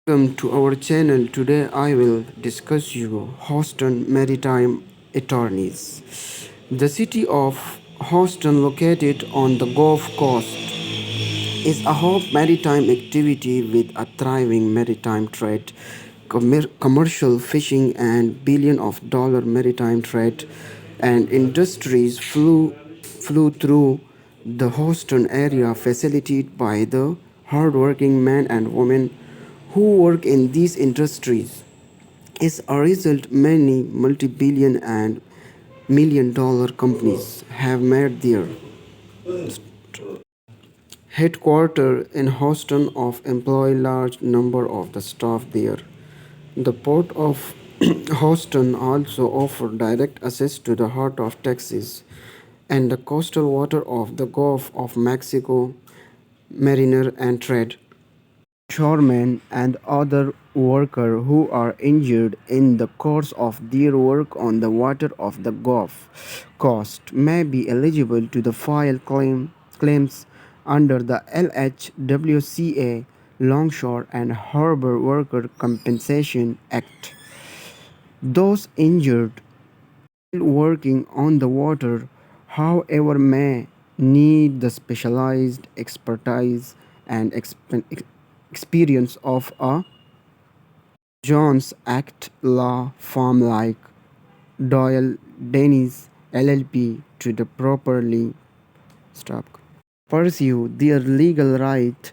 Welcome to our channel. Today I will discuss you Houston Maritime Attorneys. The city of Houston, located on the Gulf Coast, is a hub maritime activity with a thriving maritime trade, commercial fishing, and billion of dollar maritime trade and industries flew through the Houston area, facilitated by the hardworking men and women who work in these industries. As a result, many multi-billion and million-dollar companies have made their headquarters in Houston of employ large number of the staff there. The port of Houston also offers direct access to the heart of Texas and the coastal water of the Gulf of Mexico, mariner and trade. Shoremen and other workers who are injured in the course of their work on the water of the Gulf Coast may be eligible to the file claims under the LHWCA Longshore and Harbor Worker Compensation Act. Those injured while working on the water, however, may need the specialized expertise and experience of a Jones Act law firm like Doyle Dennis LLP to the properly stop pursue their legal right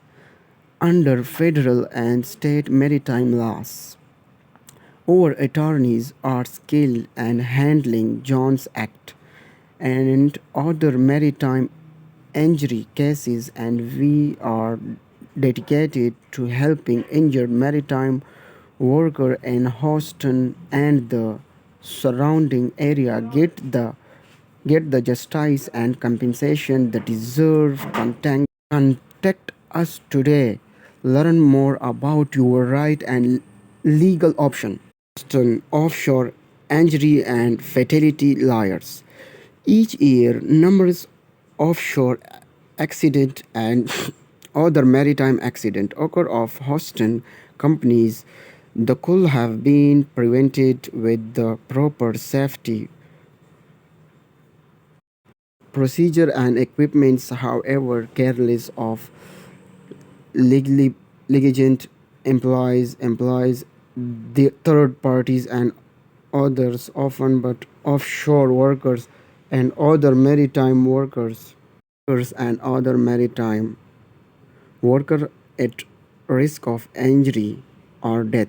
under federal and state maritime laws. Our attorneys are skilled in handling Jones Act and other maritime injury cases, and we are dedicated to helping injured maritime workers in Houston and the surrounding area get the justice and compensation they deserve. Contact us today. Learn more about your right and legal option. Houston Offshore Injury and Fatality Lawyers. Each year, numerous offshore accident and other maritime accident occur off Houston companies that could have been prevented with the proper safety procedure and equipments. However, careless of legally negligent employs the third parties and others, often but offshore workers and other maritime workers and other maritime worker at risk of injury or death.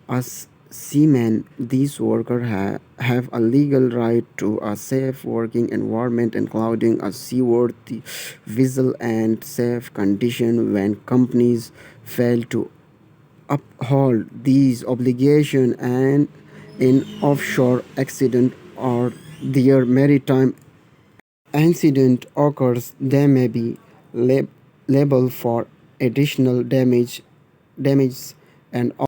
As seamen, these workers have a legal right to a safe working environment, including a seaworthy vessel and safe condition. When companies fail to uphold these obligations and in offshore accident or their maritime incident occurs, they may be liable for additional damages and